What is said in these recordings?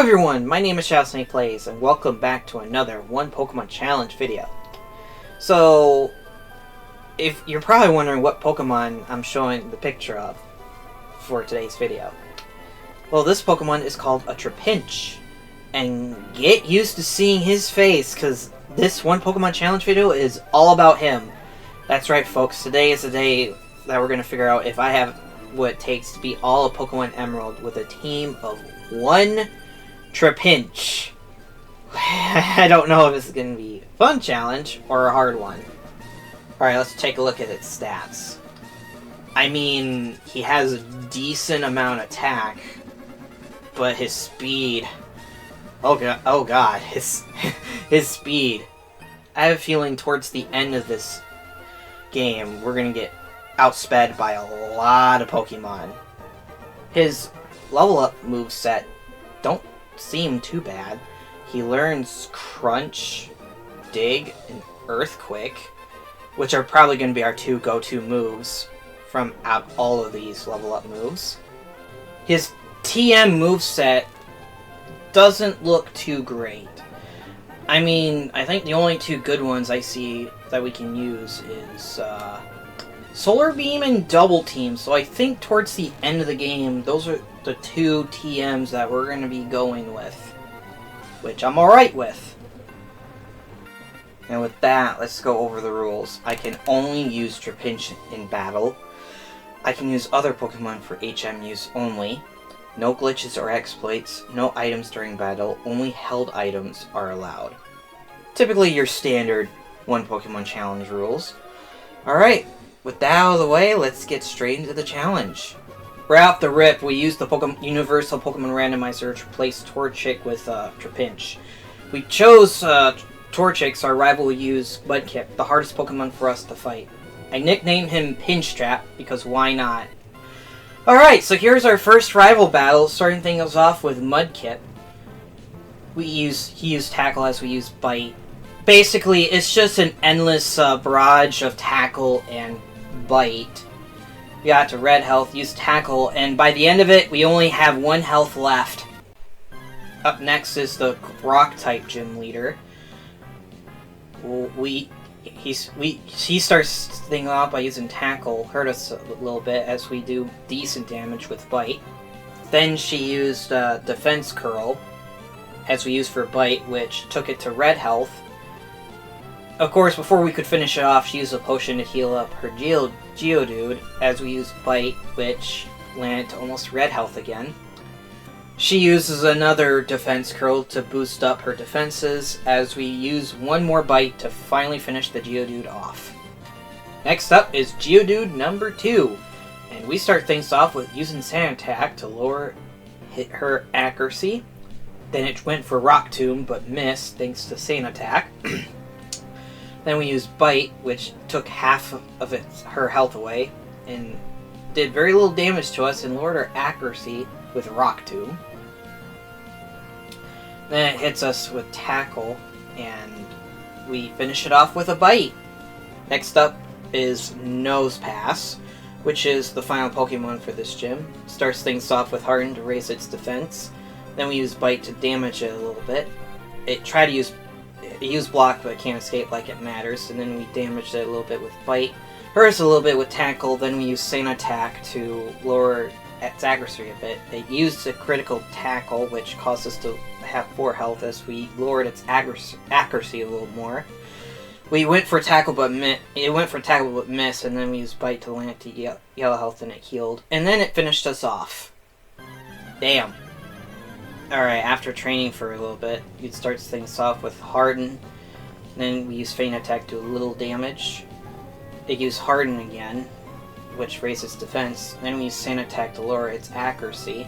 everyone, my name is Snake Plays, and welcome back to another One Pokemon Challenge video. So, if you're probably wondering what Pokemon I'm showing the picture of for today's video. Well, this Pokemon is called a Trapinch, and get used to seeing his face, because this One Pokemon Challenge video is all about him. That's right, folks, today is the day that we're going to figure out if I have what it takes to beat all of Pokémon Emerald with a team of one Trapinch. I don't know if this is going to be a fun challenge or a hard one. Alright, let's take a look at its stats. I mean, he has a decent amount of attack, but his speed... Oh god, his speed. I have a feeling towards the end of this game, we're going to get outsped by a lot of Pokemon. His level up moveset don't seem too bad. He learns Crunch, Dig, and Earthquake, which are probably going to be our two go-to moves from out all of these level up moves. His TM moveset doesn't look too great. I mean, I think the only two good ones I see that we can use is Solar Beam and Double Team, so I think towards the end of the game, those are the two TMs that we're going to be going with, which I'm alright with. And with that, let's go over the rules. I can only use Trapinch in battle. I can use other Pokemon for HM use only. No glitches or exploits, no items during battle, only held items are allowed. Typically your standard One Pokemon Challenge rules. Alright. With that out of the way, let's get straight into the challenge. Right off the rip, we used the Universal Pokemon Randomizer to replace Torchic with Trapinch. We chose Torchic, so our rival will use Mudkip, the hardest Pokemon for us to fight. I nicknamed him Pinchtrap, because why not? Alright, so here's our first rival battle, starting things off with Mudkip. He used Tackle as we use Bite. Basically, it's just an endless barrage of Tackle and Bite. We got to red health, use Tackle, and by the end of it, we only have 1 health left. Up next is the Rock-type gym leader. He starts things off by using Tackle, hurt us a little bit as we do decent damage with Bite. Then she used Defense Curl, as we used for Bite, which took it to red health. Of course, before we could finish it off, she used a potion to heal up her Geodude, as we used Bite, which landed to almost red health again. She uses another Defense Curl to boost up her defenses, as we use one more Bite to finally finish the Geodude off. Next up is Geodude number 2, and we start things off with using Sand Attack to lower her accuracy. Then it went for Rock Tomb, but missed thanks to Sand Attack. Then we used Bite, which took half of her health away, and did very little damage to us and lowered her accuracy with Rock Tomb. Then it hits us with Tackle, and we finish it off with a Bite. Next up is Nose Pass, which is the final Pokemon for this gym. Starts things off with Harden to raise its defense. Then we use Bite to damage it a little bit. It tried to use Block, but it can't escape like it matters. And then we damaged it a little bit with Bite. Hurt us a little bit with Tackle. Then we use Sand Attack to lower its accuracy a bit. It used a critical Tackle, which caused us to have 4 health as we lowered its accuracy a little more. We went for Tackle but missed, and then we used Bite to land to yellow health, and it healed. And then it finished us off. Damn. Alright, after training for a little bit, it starts things off with Harden. Then we use Feint Attack to do a little damage. It used Harden again, which raises defense. Then we use Sand Attack to lower its accuracy.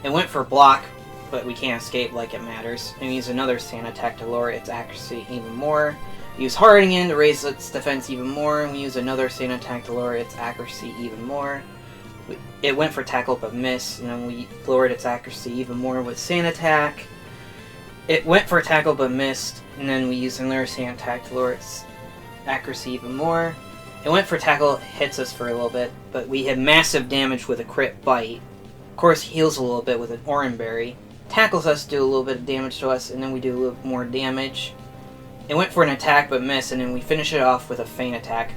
It went for Block, but we can't escape like it matters. And we use another Sand Attack to lower its accuracy even more. We use Harden again to raise its defense even more. And we use another Sand Attack to lower its accuracy even more. It went for Tackle but missed, and then we lowered its accuracy even more with Sand Attack. It went for Tackle but missed, and then we used another Sand Attack to lower its accuracy even more. It went for Tackle, hits us for a little bit, but we had massive damage with a crit Bite. Of course, heals a little bit with an Oran Berry. tackles us, do a little bit of damage to us, and then we do a little more damage. It went for an attack but missed, and then we finish it off with a feint attack,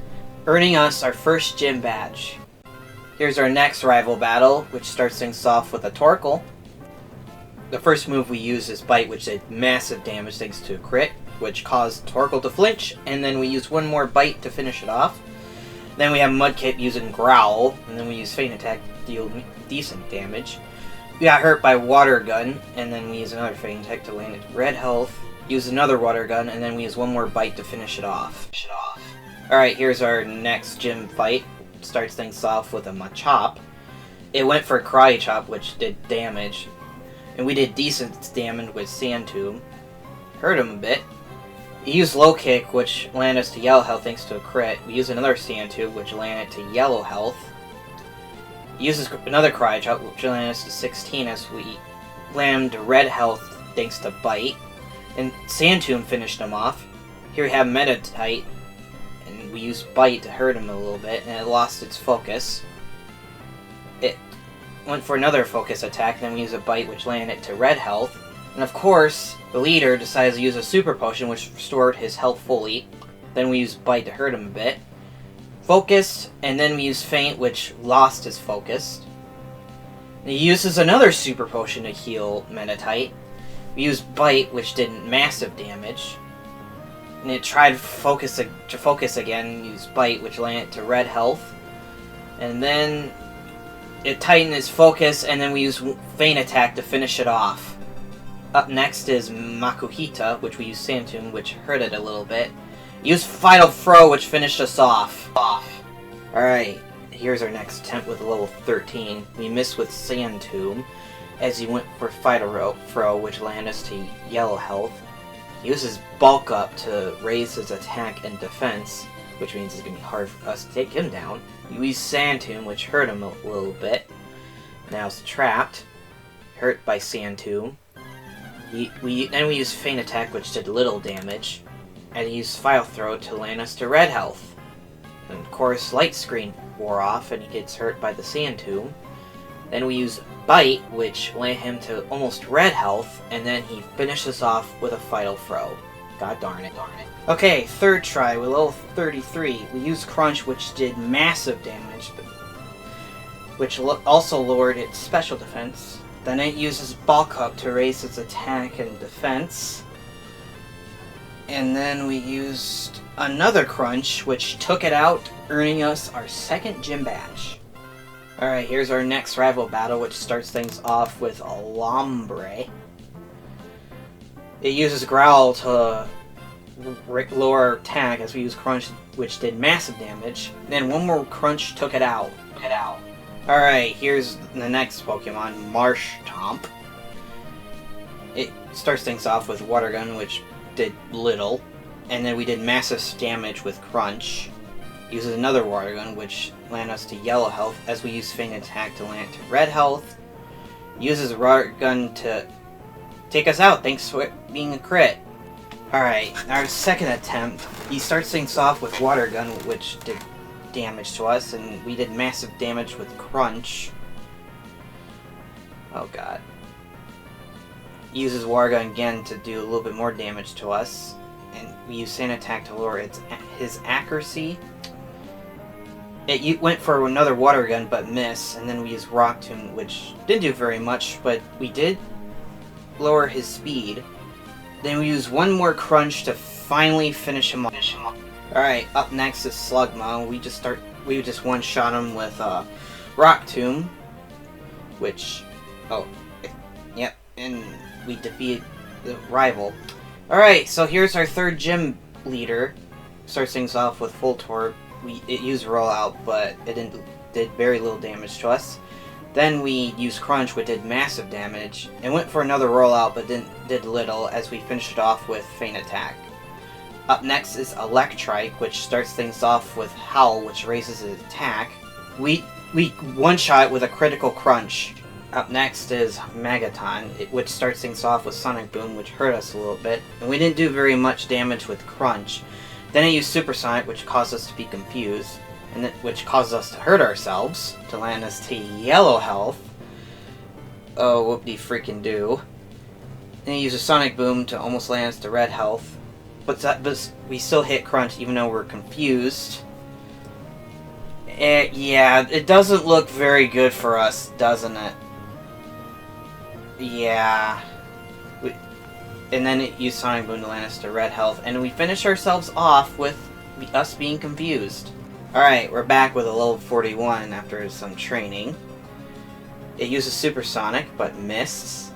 earning us our first gym badge. Here's our next rival battle, which starts things off with a Torkoal. The first move we use is Bite, which did massive damage thanks to a crit, which caused Torkoal to flinch, and then we use one more Bite to finish it off. Then we have Mudkip using Growl, and then we use Feint Attack to deal decent damage. We got hurt by Water Gun, and then we use another Feint Attack to land at red health. Use another Water Gun, and then we use one more Bite to finish it off. Alright, here's our next gym fight. Starts things off with a Machop. It went for a Karate Chop, which did damage. And we did decent damage with Sand Tomb. Hurt him a bit. He used Low Kick, which landed us to yellow health thanks to a crit. We used another Sand Tube, which landed to yellow health. He uses another Karate Chop, which landed us to 16 as we land to red health thanks to Bite. And Sand Tomb finished him off. Here we have Meditite, and we used Bite to hurt him a little bit, and it lost its focus. It went for another focus attack, then we used a Bite, which landed it to red health. And of course, the leader decides to use a Super Potion, which restored his health fully. Then we used Bite to hurt him a bit. Focused, and then we used Feint, which lost his focus. He uses another Super Potion to heal Meditite. We used Bite, which did massive damage. And it tried to focus again, used Bite, which landed to red health. And then it tightened its focus, and then we used Feint Attack to finish it off. Up next is Makuhita, which we used Sand Tomb, which hurt it a little bit. Used Final Throw, which finished us off. Alright, here's our next attempt with level 13. We missed with Sand Tomb, as he went for Final Throw, which landed us to yellow health. He uses Bulk Up to raise his attack and defense, which means it's going to be hard for us to take him down. We used Sand Tomb, which hurt him a little bit. Now it's trapped, hurt by Sand Tomb. Then we used Feint Attack, which did little damage. And he used Final Throw to land us to red health. And of course, Light Screen wore off, and he gets hurt by the Sand Tomb. Then we used Bite, which landed him to almost red health, and then he finishes off with a Final Throw. God darn it. Okay, third try with level 33. We used Crunch, which did massive damage, which also lowered its special defense. Then it uses Bulk Up to raise its attack and defense. And then we used another Crunch, which took it out, earning us our second gym badge. Alright, here's our next rival battle, which starts things off with a Lombre. It uses Growl to lower our attack as we use Crunch, which did massive damage. Then one more Crunch took it out. Alright, here's the next Pokemon, Marshtomp. It starts things off with Water Gun, which did little. And then we did massive damage with Crunch. Uses another Water Gun, which landed us to yellow health, as we use Feint Attack to land to red health. Uses Water Gun to take us out, thanks for it being a crit. Alright, our second attempt, he starts things off with Water Gun, which did damage to us, and we did massive damage with Crunch. Oh god. Uses Water Gun again to do a little bit more damage to us, and we use Feint Attack to lower his accuracy. It went for another Water Gun but missed, and then we used Rock Tomb, which didn't do very much, but we did lower his speed. Then we used one more Crunch to finally finish him off. Alright, up next is Slugma. We just one-shot him with Rock Tomb, which, yep, and we defeated the rival. Alright, so here's our third gym leader. Starts things off with Full Torb. It used Rollout, but it did very little damage to us. Then we used Crunch, which did massive damage, and went for another Rollout, but did little, as we finished it off with Feint Attack. Up next is Electrike, which starts things off with Howl, which raises his attack. We one-shot with a critical Crunch. Up next is Magaton, which starts things off with Sonic Boom, which hurt us a little bit, and we didn't do very much damage with Crunch. Then I used Supersonic, which caused us to be confused, and which caused us to hurt ourselves, to land us to yellow health. Oh, whoop-de-freaking-do. And he uses Sonic Boom to almost land us to red health. But we still hit Crunch even though we're confused. Yeah, it doesn't look very good for us, doesn't it? Yeah. And then it used Sonic Boom to land us to red health. And we finish ourselves off with us being confused. Alright, we're back with a level 41 after some training. It uses Supersonic, but missed.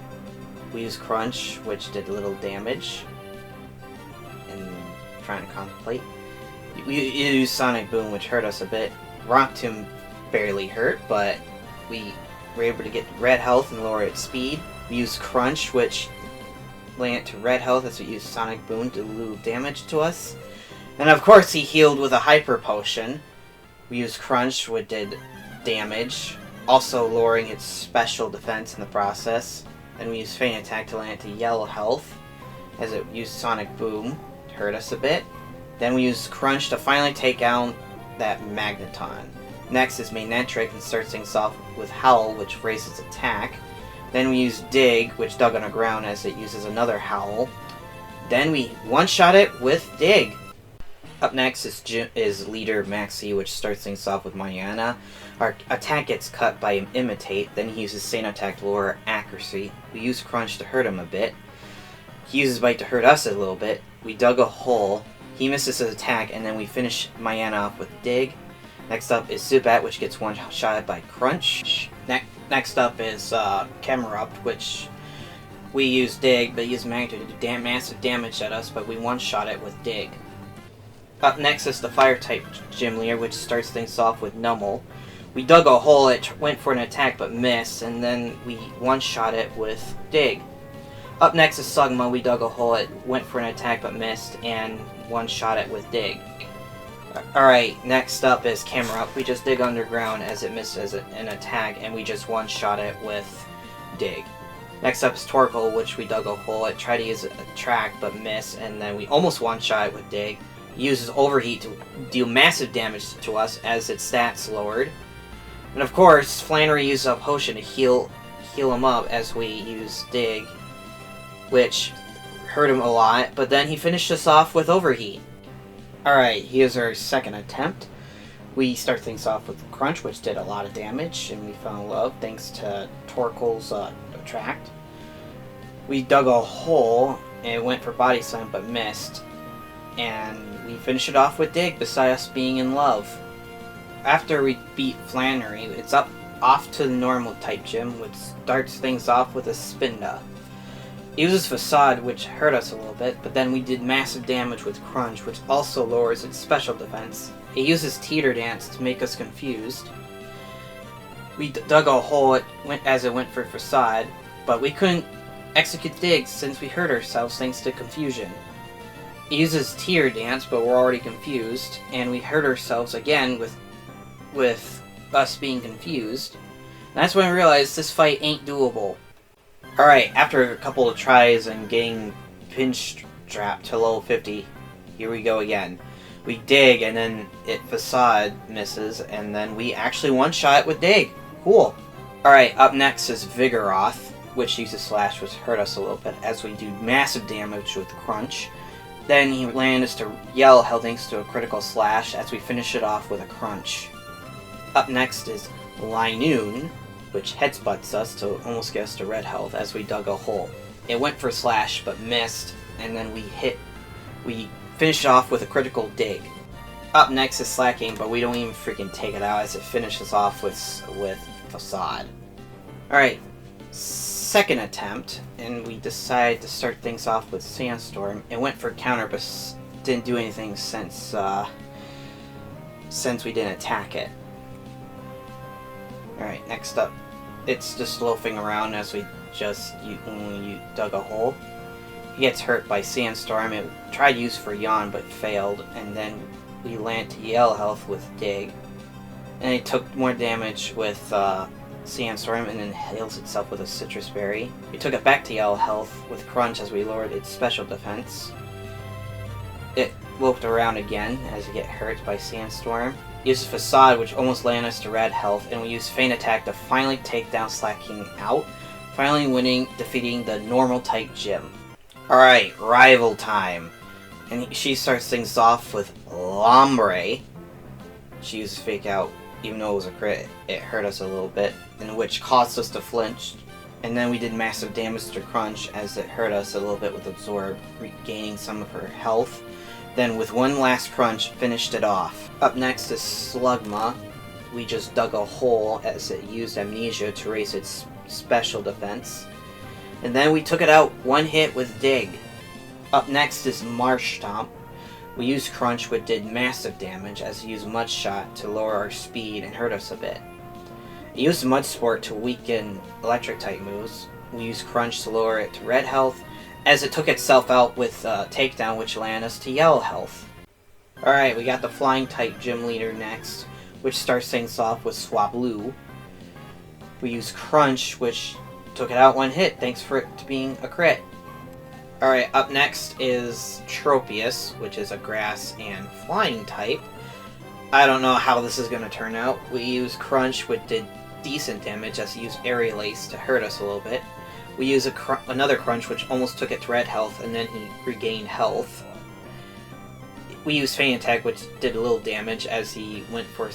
We use Crunch, which did little damage. And trying to contemplate. We use Sonic Boom, which hurt us a bit. Rock Tomb barely hurt, but we were able to get red health and lower its speed. We use Crunch, which landed it to red health as we used Sonic Boom to do little damage to us. And of course he healed with a Hyper Potion. We used Crunch, which did damage, also lowering its special defense in the process. Then we used Feint Attack to land it to yellow health, as it used Sonic Boom to hurt us a bit. Then we used Crunch to finally take out that Magneton. Next is Magnetric and starts things off with Howl, which raises attack. Then we use Dig, which dug on the ground as it uses another Howl. Then we one-shot it with Dig. Up next is Leader Maxi, which starts things off with Mariana. Our attack gets cut by Imitate, then he uses Sand Attack to lower accuracy. We use Crunch to hurt him a bit. He uses Bite to hurt us a little bit. We dug a hole. He misses his attack, and then we finish Mariana off with Dig. Next up is Zubat, which gets one-shot by Crunch. Next up is Camerupt, which we use Dig, but he uses Magnet to do massive damage at us, but we one-shot it with Dig. Up next is the Fire-type Gym Leader, which starts things off with Numel. We dug a hole, it went for an attack but missed, and then we one-shot it with Dig. Up next is Sugma. We dug a hole, it went for an attack but missed, and one-shot it with Dig. Alright, next up is Camerupt. We just dig underground as it misses an attack, and we just one-shot it with Dig. Next up is Torkoal, which we dug a hole, it tried to use a track but missed, and then we almost one-shot it with Dig. It uses Overheat to deal massive damage to us as its stats lowered. And of course, Flannery used a potion to heal him up as we use Dig, which hurt him a lot, but then he finished us off with Overheat. Alright, here's our second attempt. We start things off with Crunch, which did a lot of damage, and we fell in love thanks to Torkoal's attract. We dug a hole, and it went for Body Slam but missed. And we finish it off with Dig, beside us being in love. After we beat Flannery, it's off to the normal type gym, which starts things off with a Spinda. It uses Facade, which hurt us a little bit, but then we did massive damage with Crunch, which also lowers its special defense. It uses Teeter Dance to make us confused. We dug a hole as it went for Facade, but we couldn't execute Dig since we hurt ourselves thanks to confusion. It uses Teeter Dance, but we're already confused, and we hurt ourselves again with us being confused. And that's when we realized this fight ain't doable. Alright, after a couple of tries and getting pinch trapped to level 50, here we go again. We dig, and then Facade misses, and then we actually one-shot it with Dig. Cool. Alright, up next is Vigoroth, which uses Slash, which hurt us a little bit, as we do massive damage with Crunch. Then he lands to yellow health thanks to a critical slash as we finish it off with a Crunch. Up next is Linoon, which headsbutts us to almost get us to red health as we dug a hole. It went for slash but missed, and then we finish off with a critical Dig. Up next is Slacking, but we don't even freaking take it out as it finishes off with Facade. Alright, second attempt, and we decided to start things off with Sandstorm. It went for counter, but didn't do anything since we didn't attack it. Alright, next up, it's just loafing around as we when you dug a hole. He gets hurt by Sandstorm. It tried to use for Yawn, but failed, and then we land to yellow health with Dig. And it took more damage with Sandstorm, and then heals itself with a Citrus Berry. We took it back to yellow health with Crunch as we lowered its special defense. It loafed around again as it get hurt by Sandstorm. Uses Facade, which almost landed us to red health, and we use Feint Attack to finally take down Slacking out. finally defeating the normal type gym. Alright, rival time. And she starts things off with Lombre. She uses Fake Out, even though it was a crit, it hurt us a little bit, in which caused us to flinch. And then we did massive damage to Crunch as it hurt us a little bit with Absorb, regaining some of her health. Then with one last Crunch, finished it off. Up next is Slugma. We just dug a hole as it used Amnesia to raise its special defense. And then we took it out one hit with Dig. Up next is Marsh Stomp. We used Crunch, which did massive damage as it used Mud Shot to lower our speed and hurt us a bit. It used Mud Sport to weaken electric type moves. We used Crunch to lower it to red health, as it took itself out with Takedown, which landed us to yellow health. Alright, we got the flying type gym leader next, which starts things off with Swablu. We used Crunch, which took it out one hit, thanks for it to being a crit. Alright, up next is Tropius, which is a grass and flying type. I don't know how this is going to turn out. We used Crunch, which did decent damage as it used Aerial Ace to hurt us a little bit. We used another Crunch, which almost took it to red health, and then he regained health. We used Feint Attack, which did a little damage as he went for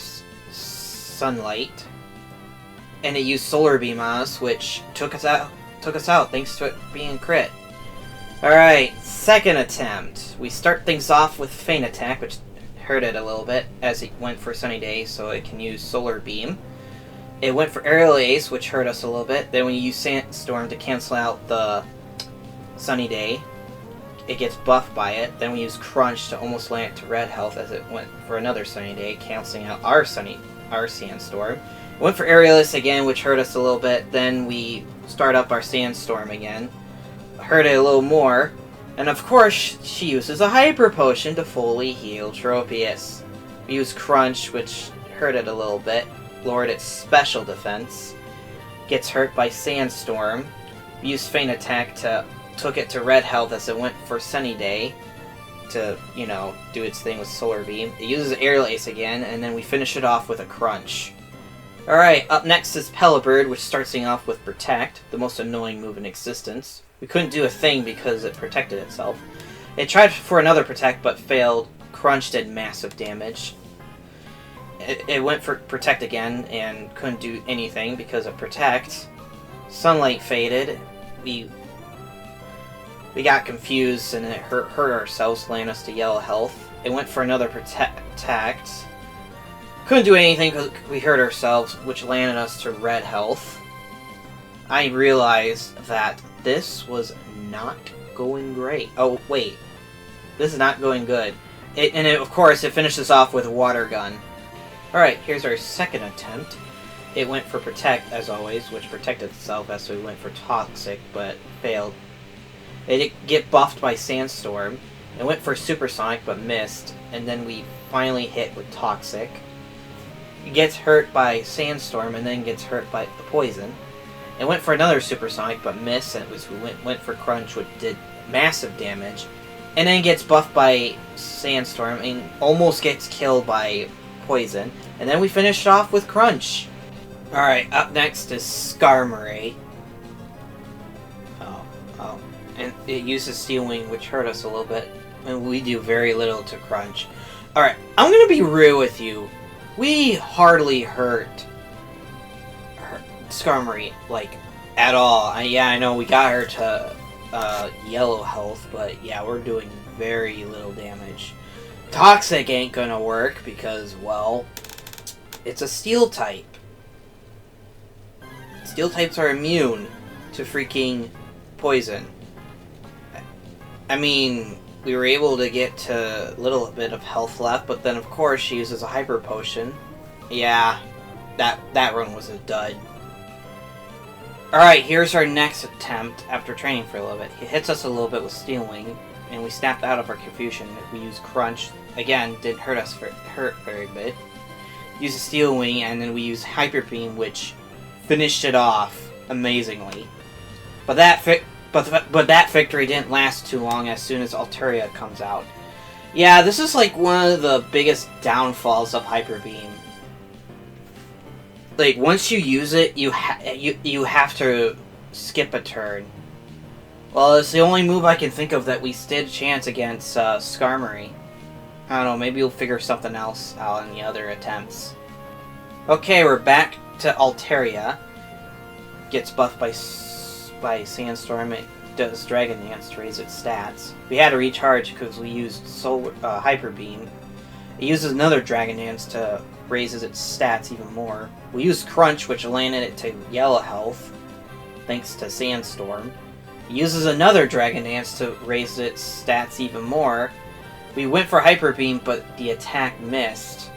Sunlight. And it used Solar Beam on us, which took us out thanks to it being crit. Alright, second attempt. We start things off with Feint Attack, which hurt it a little bit as it went for Sunny Day, so it can use Solar Beam. It went for Aerial Ace, which hurt us a little bit. Then when you use Sandstorm to cancel out the Sunny Day, it gets buffed by it. Then we use Crunch to almost land it to red health as it went for another Sunny Day, canceling out our Sandstorm. It went for Aerial Ace again, which hurt us a little bit. Then we start up our Sandstorm again. Hurt it a little more. And of course, she uses a Hyper Potion to fully heal Tropius. We use Crunch, which hurt it a little bit, lowered its special defense. Gets hurt by Sandstorm. We used Feint Attack took it to red health as it went for Sunny Day to, do its thing with Solar Beam. It uses Aerial Ace again, and then we finish it off with a Crunch. Alright, up next is Pelibird, which starts things off with Protect, the most annoying move in existence. We couldn't do a thing because it protected itself. It tried for another Protect, but failed. Crunch did massive damage. It went for Protect again, and couldn't do anything because of Protect. Sunlight faded. We got confused, and it hurt ourselves, landing us to yellow health. It went for another Protect. Couldn't do anything because we hurt ourselves, which landed us to red health. I realized that this was not going great. Oh, wait. This is not going good. Of course, it finishes off with Water Gun. Alright, here's our second attempt. It went for Protect, as always, which protected itself as we went for Toxic, but failed. It did get buffed by Sandstorm. It went for Supersonic, but missed. And then we finally hit with Toxic. It gets hurt by Sandstorm, and then gets hurt by the Poison. It went for another Supersonic, but missed, and went for Crunch, which did massive damage. And then gets buffed by Sandstorm, and almost gets killed by Poison. And then we finished off with Crunch. Alright, up next is Skarmory. Oh. And it uses Steel Wing, which hurt us a little bit. And we do very little to Crunch. Alright, I'm gonna be real with you. We hardly hurt Skarmory, at all. I know we got her to yellow health, but yeah, we're doing very little damage. Toxic ain't gonna work because, well, it's a Steel type. Steel types are immune to freaking Poison. I mean, we were able to get to a little bit of health left, but then of course she uses a Hyper Potion. Yeah, that run was a dud. Alright, here's our next attempt after training for a little bit. He hits us a little bit with Steel Wing, and we snapped out of our confusion. We used Crunch. Again, didn't hurt very bit. Used a Steel Wing, and then we used Hyper Beam, which finished it off amazingly. But that victory didn't last too long as soon as Altaria comes out. Yeah, this is one of the biggest downfalls of Hyper Beam. Once you use it, you have to skip a turn. Well, it's the only move I can think of that we stood a chance against Skarmory. I don't know, maybe we'll figure something else out in the other attempts. Okay, we're back to Altaria. Gets buffed by Sandstorm. It does Dragon Dance to raise its stats. We had to recharge because we used Hyper Beam. It uses another Dragon Dance to raise its stats even more. We used Crunch, which landed it to yellow health, thanks to Sandstorm. It uses another Dragon Dance to raise its stats even more. We went for Hyper Beam, but the attack missed.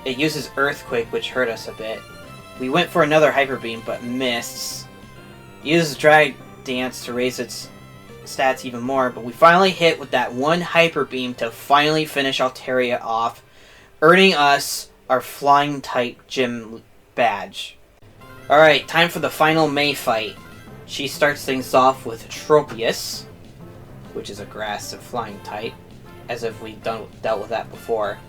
It uses Earthquake, which hurt us a bit. We went for another Hyper Beam, but missed. It uses Dragon Dance to raise its stats even more, but we finally hit with that one Hyper Beam to finally finish Altaria off, earning us our Flying type gym badge. Alright, time for the final May fight. She starts things off with Tropius, which is a grass and flying type, as if we've dealt with that before.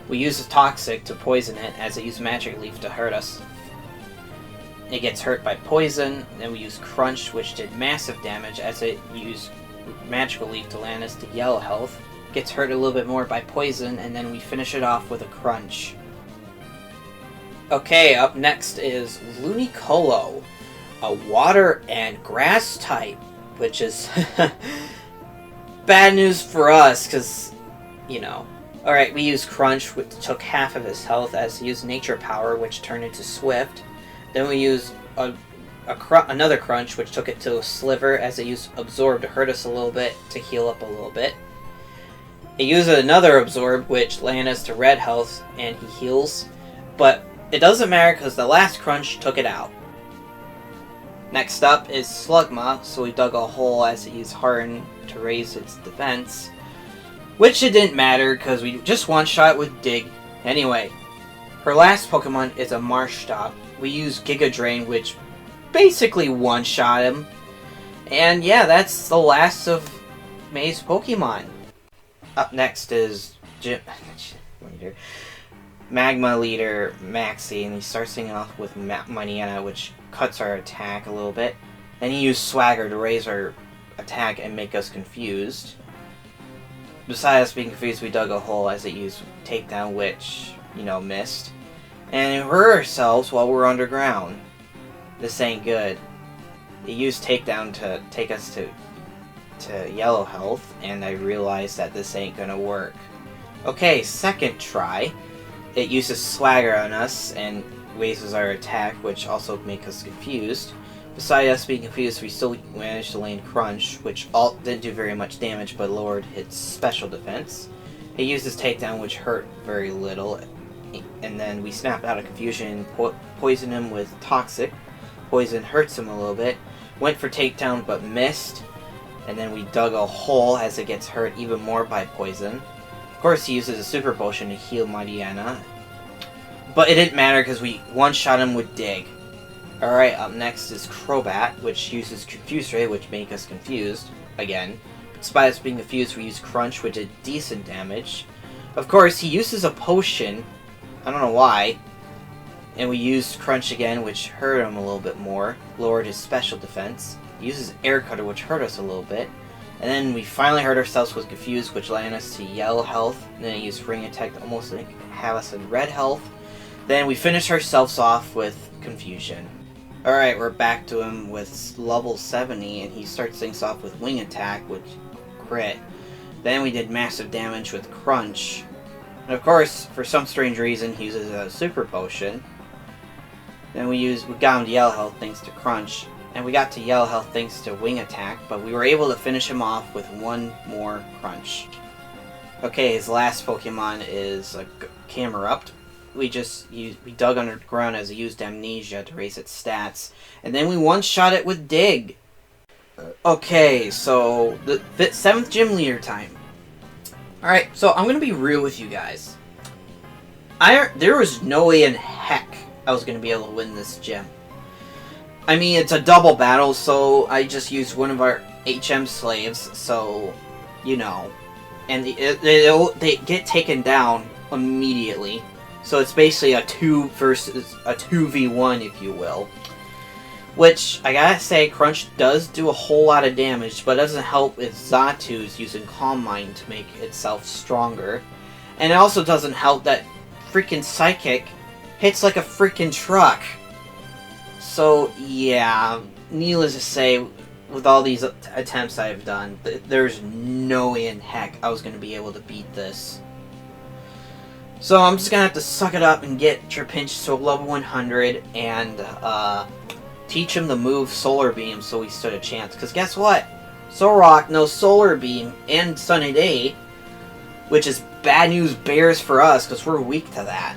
We use a Toxic to poison it, as it used Magic Leaf to hurt us. It gets hurt by poison, then we use Crunch, which did massive damage, as it used Magical Leaf to land us to yellow health. Gets hurt a little bit more by poison, and then we finish it off with a Crunch. Okay, up next is Ludicolo, a water and grass type, which is bad news for us, because, you know. Alright, we used Crunch, which took half of his health, as he used Nature Power, which turned into Swift. Then we used another Crunch, which took it to a Sliver, as it used Absorb to hurt us a little bit, to heal up a little bit. It used another Absorb, which landed us to red health, and he heals. But it doesn't matter, because the last Crunch took it out. Next up is Slugma, so we dug a hole as it used Harden to raise its defense. Which it didn't matter, because we just one-shot with Dig. Anyway, her last Pokemon is a Marshtomp. We used Giga Drain, which basically one-shot him. And yeah, that's the last of May's Pokemon. Up next is Magma Leader Maxie, and he starts things off with Maniana, which cuts our attack a little bit. Then he used Swagger to raise our attack and make us confused. Besides being confused, we dug a hole as it used Takedown, which, you know, missed. And we hurt ourselves while we're underground. This ain't good. It used Takedown to take us to yellow health, and I realized that this ain't gonna work. Okay, second try. It uses Swagger on us and raises our attack, which also makes us confused. Besides us being confused, we still managed to land Crunch, which didn't do very much damage, but lowered its special defense. It uses Takedown, which hurt very little, and then we snapped out of confusion and poisoned him with Toxic. Poison hurts him a little bit. Went for Takedown, but missed, and then we dug a hole as it gets hurt even more by poison. Of course, he uses a Super Potion to heal Mariana, but it didn't matter because we one-shot him with Dig. Alright, up next is Crobat, which uses Confuse Ray, which make us confused, again. Despite us being confused, we use Crunch, which did decent damage. Of course, he uses a potion, I don't know why, and we used Crunch again, which hurt him a little bit more, lowered his special defense. He uses Air Cutter, which hurt us a little bit. And then we finally hurt ourselves with Confuse, which landed us to yellow health. And then he used Ring Attack to almost have us in red health. Then we finished ourselves off with Confusion. Alright, we're back to him with level 70, and he starts things off with Wing Attack, which crit. Then we did massive damage with Crunch. And of course, for some strange reason, he uses a Super Potion. Then we got him to yellow health thanks to Crunch. And we got to yellow health thanks to Wing Attack, but we were able to finish him off with one more Crunch. Okay, his last Pokemon is a Camerupt. We dug underground as it used Amnesia to raise its stats, and then we one-shot it with Dig. Okay, so the 7th gym leader time. Alright, so I'm gonna be real with you guys. There was no way in heck I was gonna be able to win this gym. I mean, it's a double battle, so I just used one of our HM slaves, so, you know. And they get taken down immediately. So it's basically a 2 versus a 2v1, if you will. Which, I gotta say, Crunch does do a whole lot of damage, but it doesn't help with Zatu's using Calm Mind to make itself stronger. And it also doesn't help that freaking Psychic hits like a freaking truck. So, yeah, needless to say, with all these attempts I've done, there's no way in heck I was going to be able to beat this. So I'm just going to have to suck it up and get Trapinch to level 100 and teach him the move Solar Beam so we stood a chance. Because guess what? Solrock knows Solar Beam and Sunny Day, which is bad news bears for us because we're weak to that.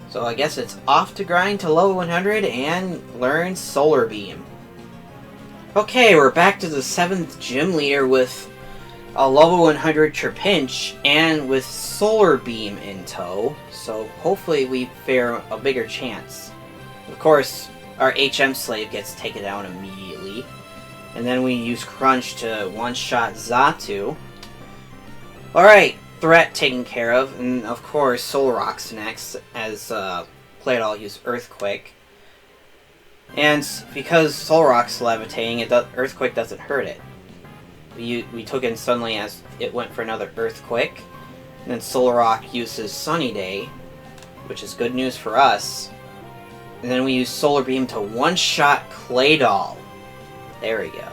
So I guess it's off to grind to level 100 and learn Solar Beam. Okay, we're back to the 7th gym leader with a level 100 Trapinch and with Solar Beam in tow. So hopefully we fare a bigger chance. Of course, our HM slave gets taken down immediately. And then we use Crunch to one-shot Zatu. Alright, threat taken care of. And of course, Solrock's next, as Claydol used Earthquake. And because Solrock's levitating, Earthquake doesn't hurt it. We took in Sunlight as it went for another Earthquake. And then Solrock uses Sunny Day, which is good news for us. And then we use Solar Beam to one-shot Claydol. There we go.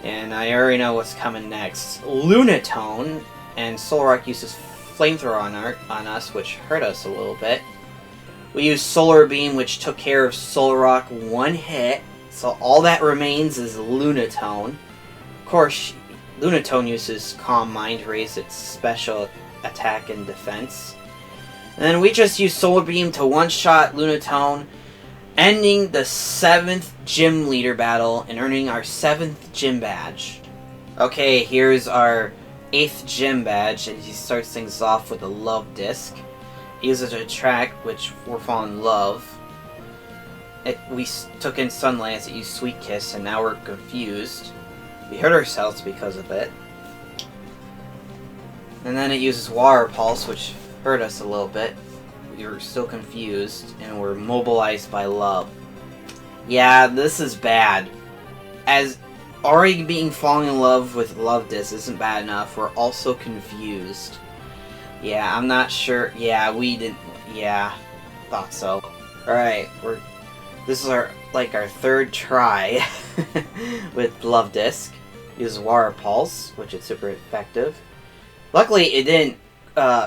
And I already know what's coming next. Lunatone, and Solrock uses Flamethrower on us, which hurt us a little bit. We use Solar Beam, which took care of Solrock one hit. So all that remains is Lunatone. Of course, Lunatone uses Calm Mind to raise its special attack and defense. And then we just use Solar Beam to one-shot Lunatone, ending the 7th gym leader battle and earning our 7th gym badge. Okay, here's our 8th gym badge, and he starts things off with a Love Disc. He uses it to attract, which we're falling in love. We took in Sunlight as it used Sweet Kiss, and now we're confused. We hurt ourselves because of it. And then it uses Water Pulse, which hurt us a little bit. We were still confused, and we're mobilized by love. Yeah, this is bad. As already being falling in love with Love Disc isn't bad enough, we're also confused. Yeah, I'm not sure. Yeah, we didn't. Yeah, thought so. Alright, this is our 3rd try with Love Disc. Uses Water Pulse, which is super effective. Luckily, it didn't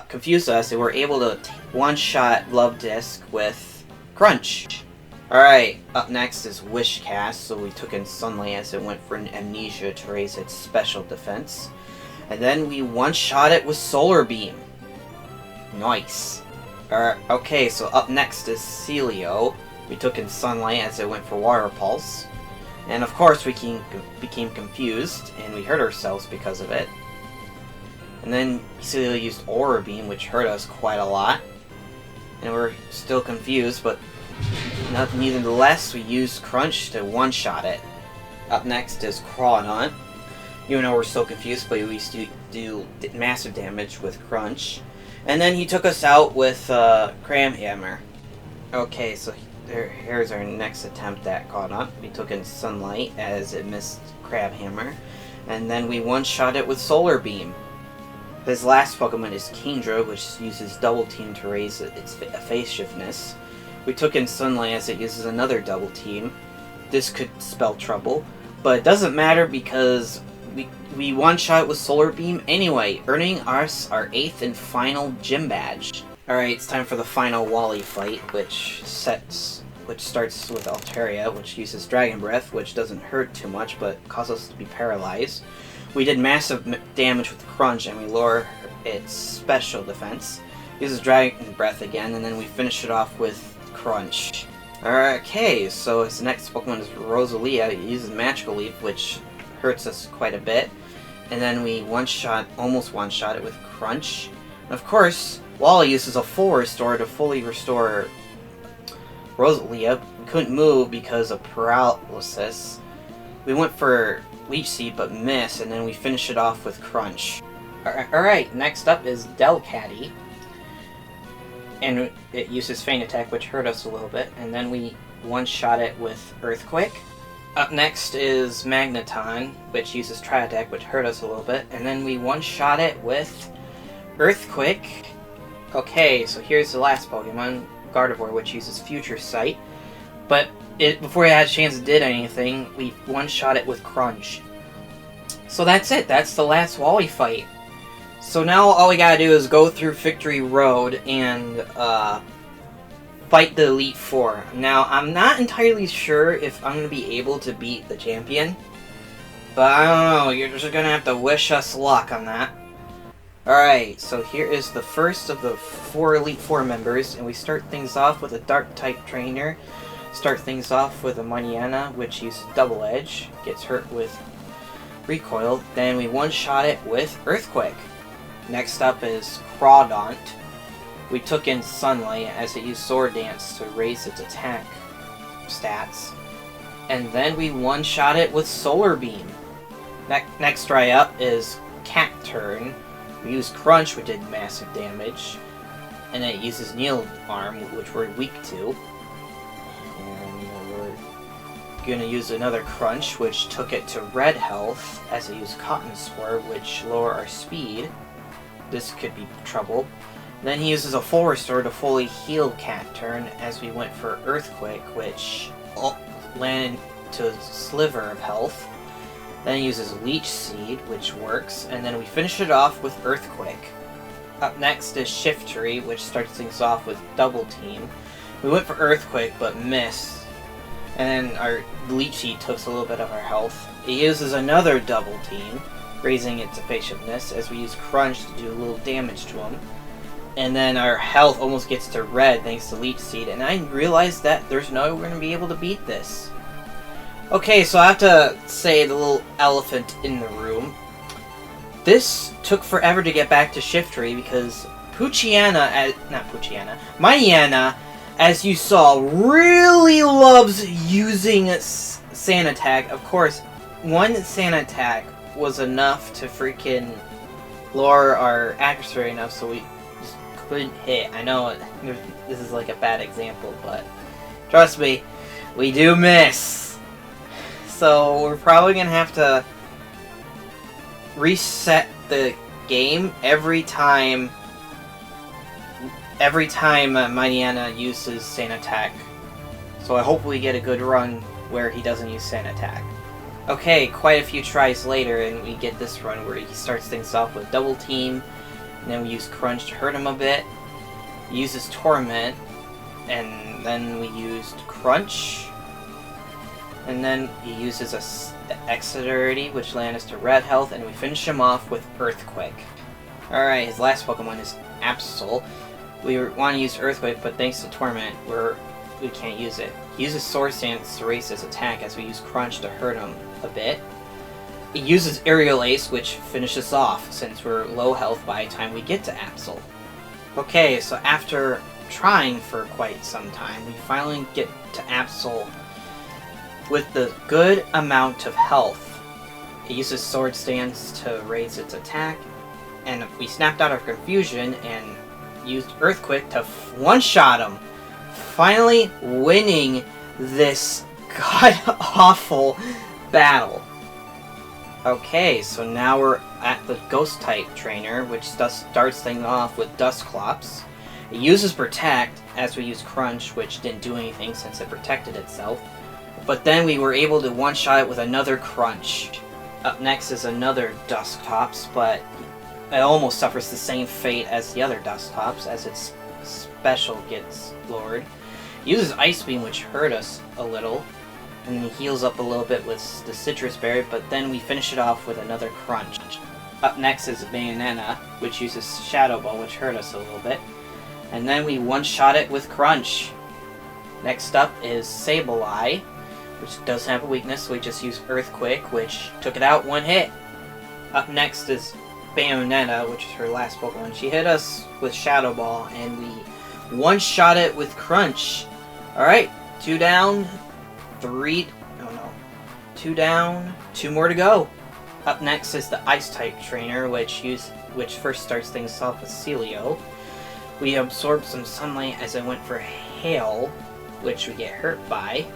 confuse us, and we're able to one-shot Love Disc with Crunch. Alright, up next is Wish Cast, so we took in Sunlight as it went for an Amnesia to raise its special defense. And then we one-shot it with Solar Beam. Nice. Okay, so up next is Celio. We took in Sunlight as it went for Water Pulse. And of course we became confused, and we hurt ourselves because of it. And then Celio used Aura Beam, which hurt us quite a lot. And we're still confused, but nevertheless, we used Crunch to one-shot it. Up next is Crawdaunt. Even though we're still confused, but we still do massive damage with Crunch. And then he took us out with Crab Hammer. Okay, so here's our next attempt at Crawdaunt. We took in Sunlight as it missed Crab Hammer. And then we one-shot it with Solar Beam. His last Pokemon is Kingdra, which uses Double Team to raise its evasiveness. We took in Sunlight as it uses another Double Team. This could spell trouble, but it doesn't matter because we one-shot it with Solar Beam anyway, earning us our 8th and final gym badge. Alright, it's time for the final Wally fight, which starts with Altaria, which uses Dragon Breath, which doesn't hurt too much, but causes us to be paralyzed. We did massive damage with Crunch, and we lower its special defense. Uses Dragon Breath again, and then we finish it off with Crunch. Okay, so its next Pokemon is Rosalia. It uses Magical Leap, which hurts us quite a bit. And then we almost one-shot it with Crunch. And of course, Wally uses a full restore to fully restore Rosalia. We couldn't move because of paralysis. We went for Leech Seed but missed, and then we finish it off with Crunch. Alright, next up is Delcatty. And it uses Feint Attack, which hurt us a little bit. And then we one-shot it with Earthquake. Up next is Magneton, which uses Tri-Attack, which hurt us a little bit. And then we one-shot it with Earthquake. Okay, so here's the last Pokemon, Gardevoir, which uses Future Sight. But before it had a chance to do anything, we one-shot it with Crunch. So that's it. That's the last Wally fight. So now all we gotta do is go through Victory Road and fight the Elite Four. Now, I'm not entirely sure if I'm gonna be able to beat the champion, but I don't know. You're just gonna have to wish us luck on that. Alright, so here is the first of the 4 Elite Four members, and we start things off with a Dark-type trainer. Start things off with a Mariana, which uses Double Edge, gets hurt with Recoil. Then we one-shot it with Earthquake. Next up is Crawdaunt. We took in Sunlight as it used Sword Dance to raise its attack stats. And then we one-shot it with Solar Beam. Next right up is Cacturn. We used Crunch, which did massive damage. And it uses Needle Arm, which we're weak to. And we're gonna use another Crunch, which took it to red health, as it used Cotton Spore, which lower our speed. This could be trouble. Then he uses a full restore to fully heal Cacturn as we went for Earthquake, which landed to a sliver of health. Then he uses Leech Seed, which works, and then we finish it off with Earthquake. Up next is Shiftry, which starts things off with Double Team. We went for Earthquake, but missed. And then our Leech Seed took a little bit of our health. It uses another Double Team, raising its evasiveness as we use Crunch to do a little damage to him. And then our health almost gets to red thanks to Leech Seed, and I realized that there's no way we're going to be able to beat this. Okay, so I have to say the little elephant in the room. This took forever to get back to Shiftry because Mariana, as you saw, really loves using Sand Attack. Of course, one Sand Attack was enough to freaking lower our accuracy enough so we just couldn't hit. I know this is like a bad example, but trust me, we do miss. So we're probably gonna have to reset the game every time Mariana uses Sand Attack. So I hope we get a good run where he doesn't use Sand Attack. Okay, quite a few tries later, and we get this run where he starts things off with Double Team, and then we use Crunch to hurt him a bit. He uses Torment, and then we used Crunch, and then he uses the Exeterity, which lands us to red health, and we finish him off with Earthquake. Alright, his last Pokemon is Absol. We want to use Earthquake, but thanks to Torment, we can't use it. He uses Sword Stance to raise his attack as we use Crunch to hurt him a bit. He uses Aerial Ace, which finishes off since we're low health by the time we get to Absol. Okay, so after trying for quite some time, we finally get to Absol with the good amount of health. It uses Sword Stance to raise its attack, and we snapped out of confusion and used Earthquake to one-shot him, finally winning this god-awful battle. Okay, so now we're at the Ghost-type trainer, which starts things off with Dusclops. It uses Protect, as we use Crunch, which didn't do anything since it protected itself. But then we were able to one-shot it with another Crunch. Up next is another Dusclops, but it almost suffers the same fate as the other Dusclops, as its special gets lowered. It uses Ice Beam, which hurt us a little, and he heals up a little bit with the Citrus Berry, but then we finish it off with another Crunch. Up next is Bayonetta, which uses Shadow Ball, which hurt us a little bit, and then we one-shot it with Crunch. Next up is Sableye, which does have a weakness, so we just use Earthquake, which took it out one hit. Up next is Bayonetta, which is her last Pokemon. She hit us with Shadow Ball, and we one-shot it with Crunch. Alright, 2 down, 2 down, 2 more to go. Up next is the Ice-type trainer, which first starts things off with Celio. We absorbed some sunlight as I went for Hail, which we get hurt by.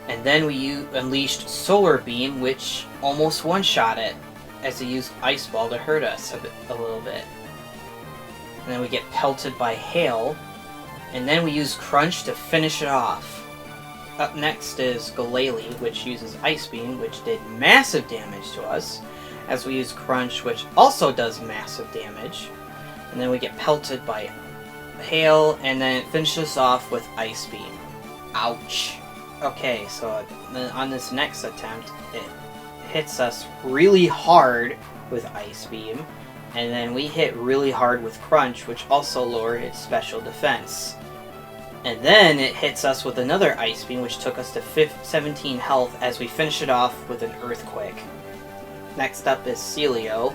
And then we unleashed Solar Beam, which almost one-shot it, as it used Ice Ball to hurt us a little bit. And then we get pelted by Hail, and then we use Crunch to finish it off. Up next is Glalie, which uses Ice Beam, which did massive damage to us, as we use Crunch, which also does massive damage. And then we get pelted by Hail, and then it finishes off with Ice Beam. Ouch. Okay, so on this next attempt, it hits us really hard with Ice Beam, and then we hit really hard with Crunch, which also lowered its special defense. And then it hits us with another Ice Beam, which took us to 17 health as we finish it off with an Earthquake. Next up is Celio,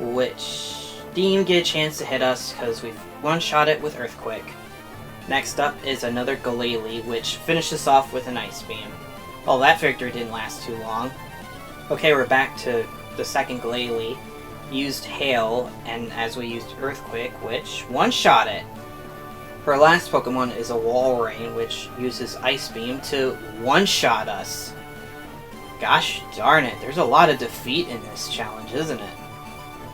which didn't even get a chance to hit us because we've one-shot it with Earthquake. Next up is another Glalie, which finishes off with an Ice Beam. Well, that victory didn't last too long. Okay, we're back to the second Glalie. Used Hail, and as we used Earthquake, which one-shot it. Our last Pokemon is a Walrein, which uses Ice Beam to one-shot us. Gosh darn it, there's a lot of defeat in this challenge, isn't it?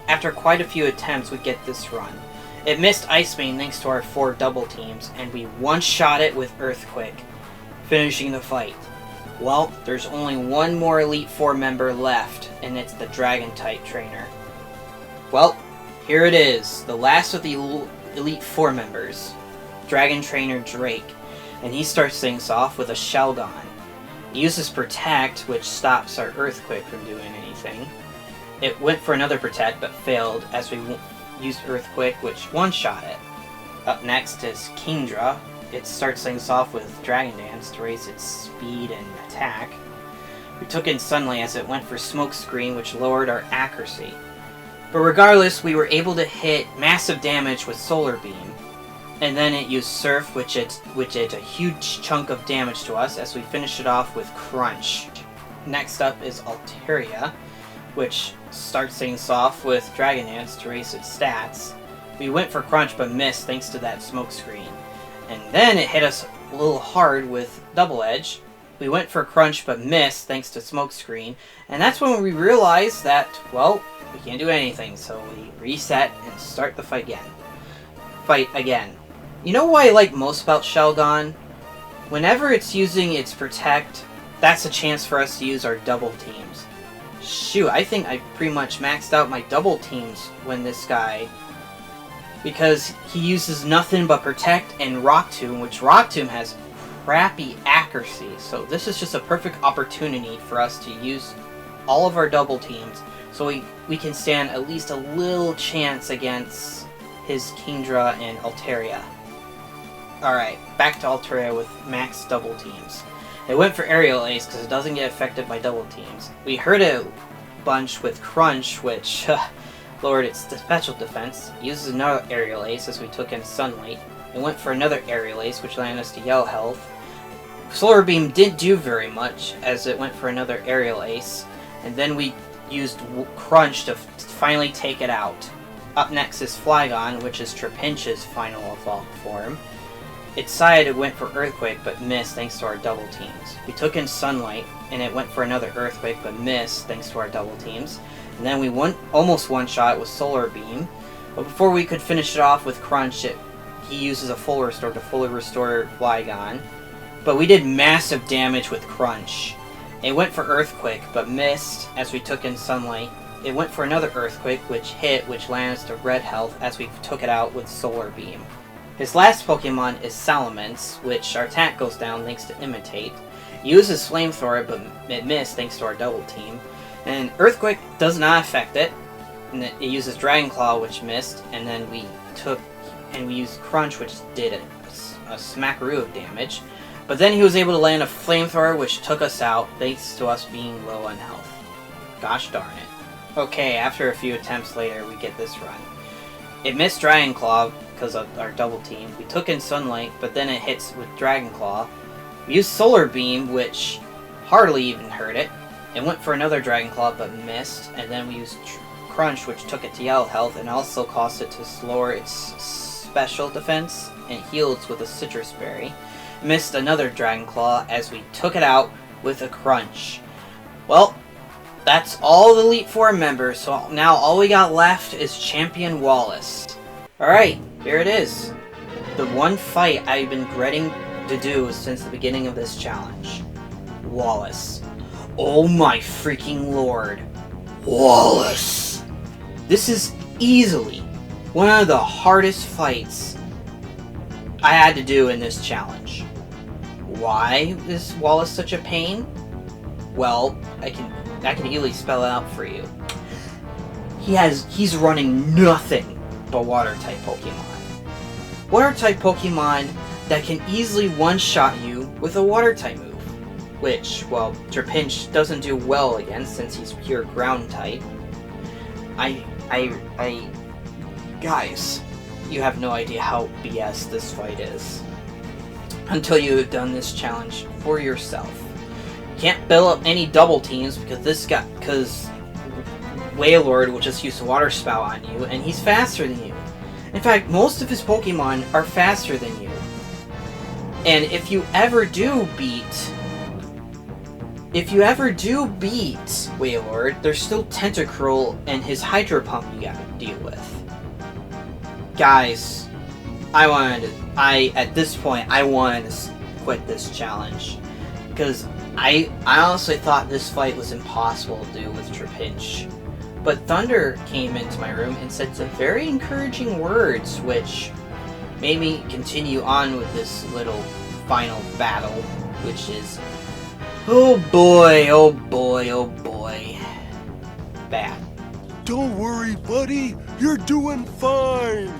After quite a few attempts, we get this run. It missed Ice Beam thanks to our 4 double teams, and we one-shot it with Earthquake, finishing the fight. Well, there's only one more Elite Four member left, and it's the Dragon-type trainer. Well, here it is, the last of the Elite Four members, Dragon Trainer Drake, and he starts things off with a Shelgon. He uses Protect, which stops our Earthquake from doing anything. It went for another Protect, but failed, as we used Earthquake, which one-shot it. Up next is Kingdra. It starts things off with Dragon Dance to raise its speed and attack. We took in Sunlight as it went for Smoke Screen, which lowered our accuracy. But regardless, we were able to hit massive damage with Solar Beam. And then it used Surf, which did a huge chunk of damage to us as we finished it off with Crunch. Next up is Altaria, which starts things off with Dragon Dance to raise its stats. We went for Crunch but missed thanks to that Smoke Screen. And then it hit us a little hard with Double Edge. We went for Crunch but missed thanks to Smoke Screen. And that's when we realized that, well, we can't do anything, so we reset and start the fight again. You know what I like most about Shelgon? Whenever it's using its Protect, that's a chance for us to use our double teams. Shoot, I think I pretty much maxed out my double teams when this guy, because he uses nothing but Protect and Rock Tomb, which Rock Tomb has crappy accuracy, so this is just a perfect opportunity for us to use all of our double teams so we can stand at least a little chance against his Kingdra and Altaria. Alright, back to Altaria with max double teams. It went for Aerial Ace because it doesn't get affected by double teams. We hurt it a bunch with Crunch, which lowered its special defense. It uses another Aerial Ace as we took in Sunlight. It went for another Aerial Ace, which landed us to yellow health. Solar Beam didn't do very much as it went for another Aerial Ace. And then we used Crunch to finally take it out. Up next is Flygon, which is Trapinch's final evolved form. It decided it went for Earthquake, but missed thanks to our double teams. We took in Sunlight, and it went for another Earthquake, but missed thanks to our double teams. And then we almost one-shot with Solar Beam. But before we could finish it off with Crunch, he uses a Full Restore to fully restore Flygon. But we did massive damage with Crunch. It went for Earthquake, but missed as we took in Sunlight. It went for another Earthquake, which hit, which landed us to red health as we took it out with Solar Beam. His last Pokemon is Salamence, which our attack goes down thanks to Imitate. It uses Flamethrower, but it missed thanks to our double team. And Earthquake does not affect it. And it uses Dragon Claw, which missed. And then we used Crunch, which did a smackaroo of damage. But then he was able to land a Flamethrower, which took us out thanks to us being low on health. Gosh darn it. Okay, after a few attempts later, we get this run. It missed Dragon Claw because of our double team. We took in Sunlight, but then it hits with Dragon Claw. We used Solar Beam, which hardly even hurt it. It went for another Dragon Claw, but missed. And then we used Crunch, which took it to yellow health, and also caused it to lower its special defense and heals with a Citrus Berry. missed another Dragon Claw as we took it out with a crunch. Well, that's all the Elite Four members, so now all we got left is Champion Wallace. Alright, here it is. The one fight I've been dreading to do since the beginning of this challenge. Wallace. Oh my freaking lord. Wallace. This is easily one of the hardest fights I had to do in this challenge. Why is Wallace such a pain? Well, I can easily spell it out for you. He's running nothing but Water-type Pokemon. Water-type Pokemon that can easily one-shot you with a Water-type move. Which, well, Trapinch doesn't do well against since he's pure Ground-type. Guys, you have no idea how BS this fight is. Until you have done this challenge for yourself. Can't build up any double teams because Wailord will just use Water Spout on you, and he's faster than you. In fact, most of his Pokemon are faster than you. And if you ever do beat Wailord, there's still Tentacruel and his Hydro Pump you gotta deal with. Guys, at this point, I wanted to quit this challenge. Because I honestly thought this fight was impossible to do with Trapinch. But Thunder came into my room and said some very encouraging words, which made me continue on with this little final battle, which is, oh boy, oh boy, oh boy, bad. Don't worry, buddy, you're doing fine.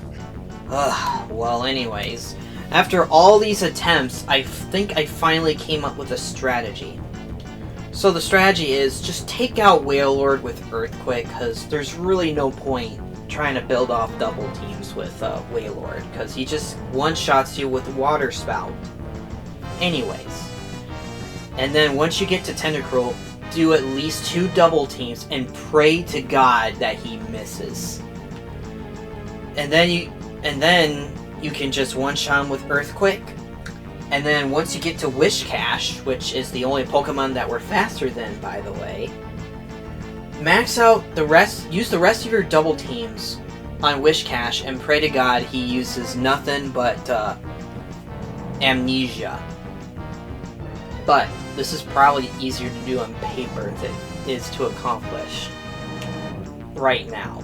Well, anyways, after all these attempts, I think I finally came up with a strategy. So the strategy is just take out Wailord with Earthquake, because there's really no point trying to build off double teams with Wailord, because he just one-shots you with Water Spout. Anyways. And then once you get to Tentacruel, do at least 2 double teams and pray to God that he misses. And then you can just one-shot him with Earthquake. And then once you get to Whiscash, which is the only Pokemon that we're faster than, by the way, max out the rest, use the rest of your double teams on Whiscash and pray to God he uses nothing but Amnesia. But this is probably easier to do on paper than it is to accomplish right now.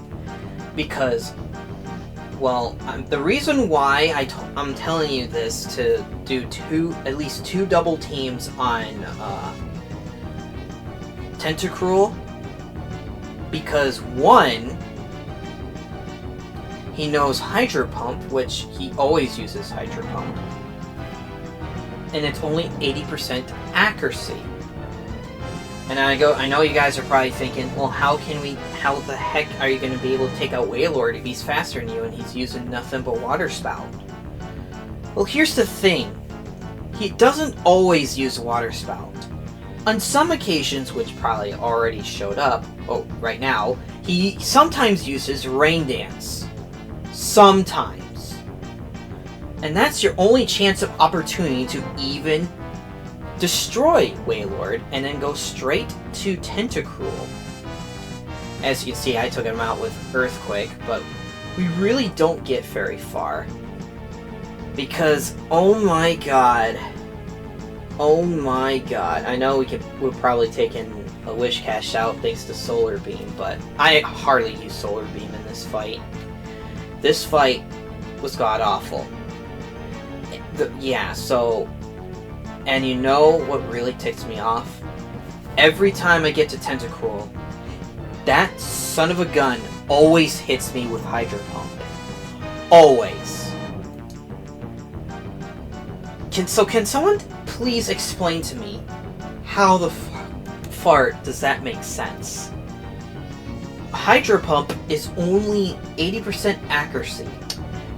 Because, well, the reason why I'm telling you this to do at least 2 double teams on Tentacruel, because 1, he knows Hydro Pump, which he always uses Hydro Pump, and it's only 80% accuracy. And I know you guys are probably thinking, well, how the heck are you going to be able to take out Wailord if he's faster than you and he's using nothing but Water Spout? Well, here's the thing. He doesn't always use Water Spout. On some occasions, which probably already showed up, right now, he sometimes uses Rain Dance. Sometimes. And that's your only chance of opportunity to even destroy Wailord, and then go straight to Tentacruel. As you can see, I took him out with Earthquake, but we really don't get very far. Because, oh my god, I know we're probably taking a Whiscash out thanks to Solar Beam, but I hardly use Solar Beam in this fight. This fight was god-awful. And you know what really ticks me off? Every time I get to Tentacruel, that son of a gun always hits me with Hydro Pump. Always. Can someone please explain to me how the fart does that make sense? Hydro Pump is only 80% accuracy,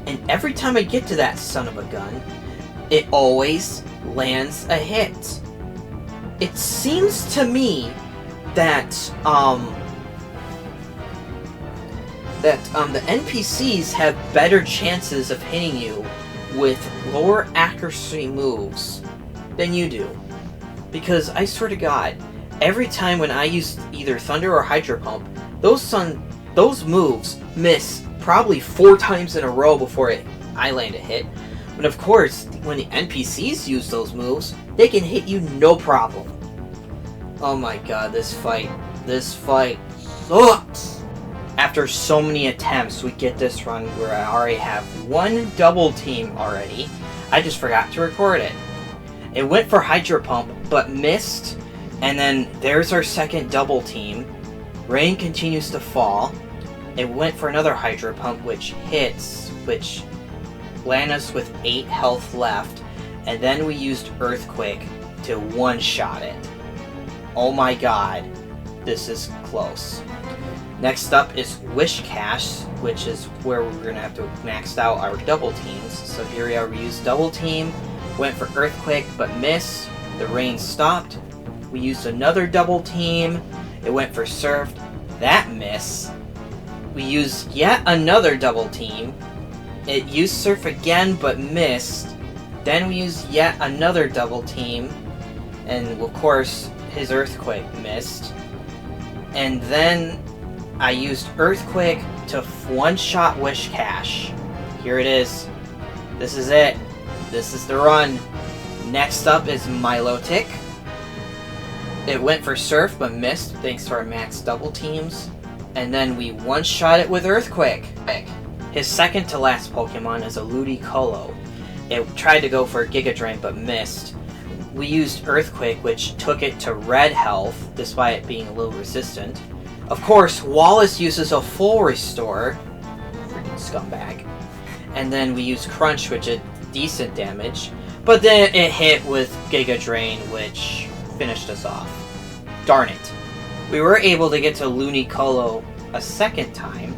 and every time I get to that son of a gun, it always lands a hit. It seems to me that the NPCs have better chances of hitting you with lower accuracy moves than you do. Because I swear to God, every time when I use either Thunder or Hydro Pump, those moves miss probably 4 times in a row before I land a hit. But of course, when the NPCs use those moves, they can hit you no problem. Oh my god, this fight sucks! After so many attempts, we get this run where I already have 1 double team already. I just forgot to record it. It went for Hydro Pump, but missed, and then there's our second double team. Rain continues to fall. It went for another Hydro Pump, which hits, which land us with 8 health left, and then we used Earthquake to one-shot it. Oh my god, this is close. Next up is Wish Cache, which is where we're going to have to max out our double teams. So here we are, we used double team, went for Earthquake but missed, the rain stopped. We used another double team, it went for Surf, that missed. We used yet another double team, it used Surf again but missed. Then we used yet another double team, and of course his Earthquake missed. And then I used Earthquake to one-shot Wish Cache. Here it is. This is it. This is the run. Next up is Milotic. It went for Surf but missed thanks to our max double teams. And then we one-shot it with Earthquake. His second to last Pokemon is a Ludicolo. It tried to go for a Giga Drain but missed. We used Earthquake, which took it to red health, despite it being a little resistant. Of course, Wallace uses a full restore. Freaking scumbag. And then we used Crunch, which did decent damage. But then it hit with Giga Drain, which finished us off. Darn it. We were able to get to Ludicolo a second time.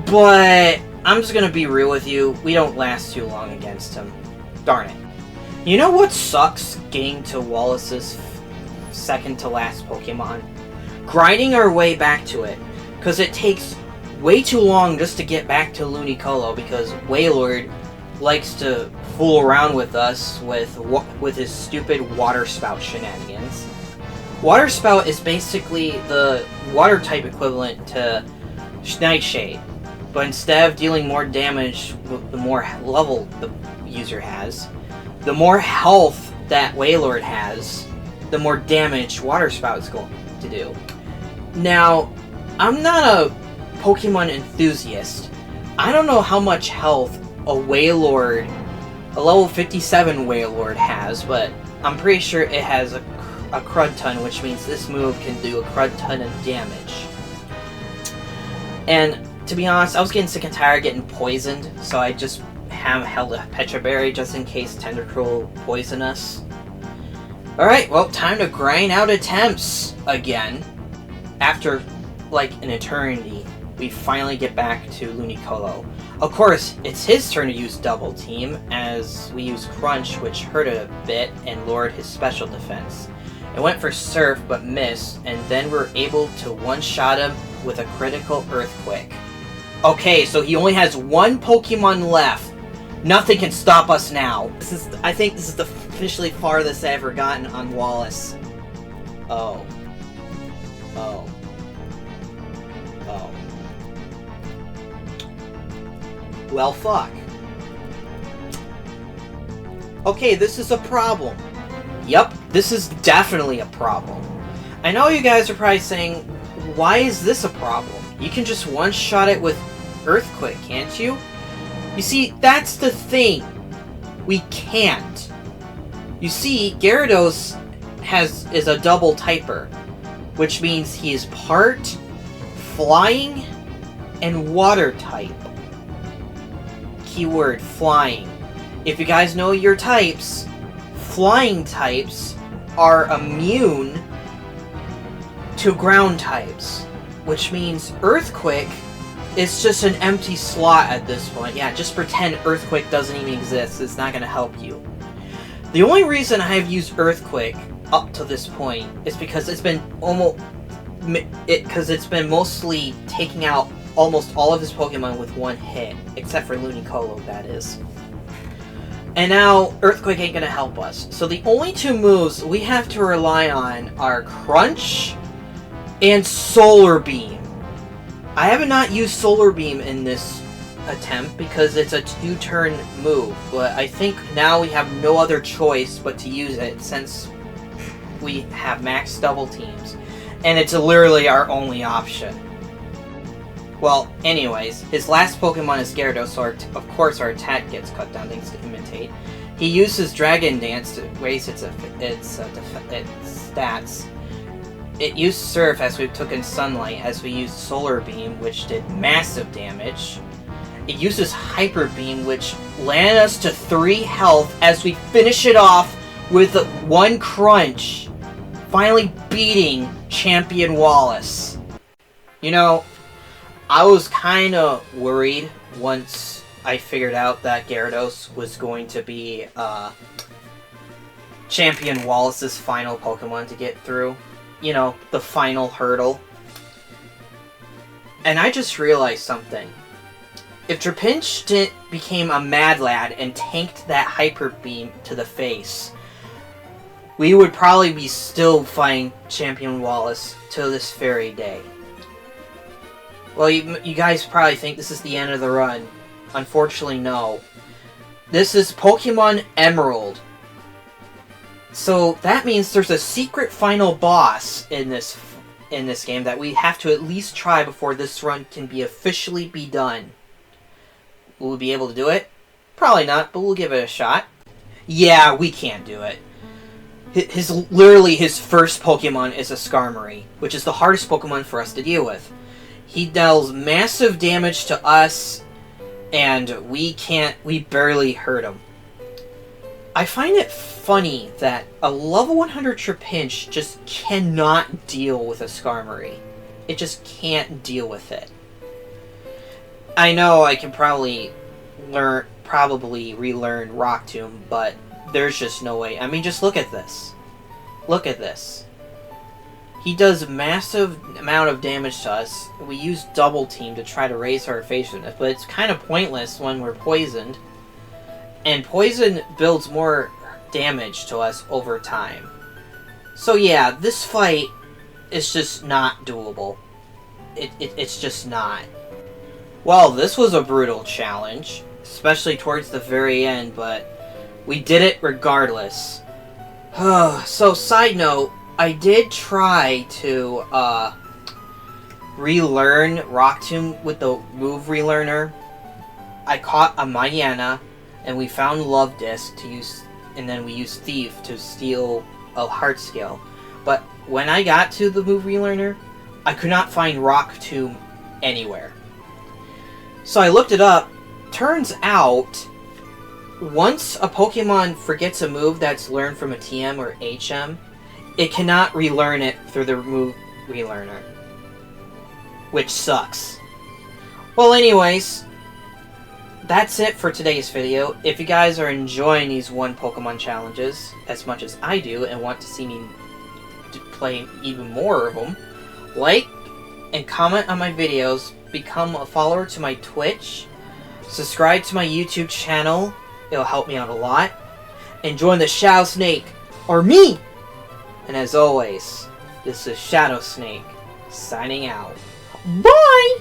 But I'm just gonna be real with you, we don't last too long against him. Darn it. You know what sucks getting to Wallace's second to last Pokemon? Grinding our way back to it, because it takes way too long just to get back to Ludicolo, because Wailord likes to fool around with us with his stupid Water Spout shenanigans. Water Spout is basically the water type equivalent to Nightshade, but instead of dealing more damage the more level the user has, the more health that Wailord has, the more damage Water Spout is going to do. Now, I'm not a Pokemon enthusiast. I don't know how much health a Wailord, a level 57 Wailord has, but I'm pretty sure it has a crud ton, which means this move can do a crud ton of damage. And to be honest, I was getting sick and tired of getting poisoned, so I just held a Petra Berry just in case Tentacruel poison us. Alright, well, time to grind out attempts again. After, like, an eternity, we finally get back to Ludicolo. Of course, it's his turn to use Double Team, as we use Crunch, which hurt it a bit and lowered his special defense. It went for Surf, but missed, and then we're able to one-shot him with a critical Earthquake. Okay, so he only has 1 Pokemon left. Nothing can stop us now. I think this is the officially farthest I've ever gotten on Wallace. Oh. Oh. Oh. Well, fuck. Okay, this is a problem. Yep, this is definitely a problem. I know you guys are probably saying, why is this a problem? You can just one-shot it with Earthquake, can't you? You see, that's the thing. We can't. You see, Gyarados is a double typer, which means he is part flying and water type. Keyword flying. If you guys know your types, flying types are immune to ground types, which means Earthquake is just an empty slot at this point. Yeah, just pretend Earthquake doesn't even exist. It's not going to help you. The only reason I have used Earthquake up to this point is because it's been mostly taking out almost all of his Pokemon with one hit, except for Ludicolo, that is. And now Earthquake ain't gonna help us. So the only two moves we have to rely on are Crunch and Solar Beam. I have not used Solar Beam in this attempt because it's a 2-turn move, but I think now we have no other choice but to use it since we have max double teams, and it's literally our only option. Well, anyways, his last Pokemon is Gyarados, so of course our attack gets cut down thanks to Imitate. He uses Dragon Dance to raise its stats. It used Surf as we took in Sunlight, as we used Solar Beam, which did massive damage. It uses Hyper Beam, which landed us to 3 health as we finish it off with 1 Crunch, finally beating Champion Wallace. You know, I was kind of worried once I figured out that Gyarados was going to be Champion Wallace's final Pokemon to get through. You know, the final hurdle. And I just realized something. If Trapinch became a Mad Lad and tanked that Hyper Beam to the face, we would probably be still fighting Champion Wallace till this very day. Well, you guys probably think this is the end of the run. Unfortunately, no. This is Pokémon Emerald. So that means there's a secret final boss in this game that we have to at least try before this run can be officially be done. Will we be able to do it? Probably not, but we'll give it a shot. Yeah, we can't do it. Literally his first Pokemon is a Skarmory, which is the hardest Pokemon for us to deal with. He deals massive damage to us, and we barely hurt him. I find it funny that a level 100 Trapinch just cannot deal with a Skarmory. It just can't deal with it. I know I can probably relearn Rock Tomb, but there's just no way. I mean, just look at this. Look at this. He does massive amount of damage to us. We use Double Team to try to raise our evasiveness, but it's kind of pointless when we're poisoned. And poison builds more damage to us over time. So yeah, this fight is just not doable. It's just not. Well, this was a brutal challenge, especially towards the very end, but we did it regardless. So, side note, I did try to relearn Rock Tomb with the move relearner. I caught a Mariana, and we found Love Disc to use, and then we used Thief to steal a Heart Scale. But when I got to the move relearner, I could not find Rock Tomb anywhere. So I looked it up. Turns out, once a Pokemon forgets a move that's learned from a TM or HM, it cannot relearn it through the move relearner. Which sucks. Well, anyways, that's it for today's video. If you guys are enjoying these one Pokemon challenges as much as I do and want to see me play even more of them, like and comment on my videos, become a follower to my Twitch, subscribe to my YouTube channel, it'll help me out a lot, and join the Shadow Snake, or me! And as always, this is Shadow Snake, signing out. Bye!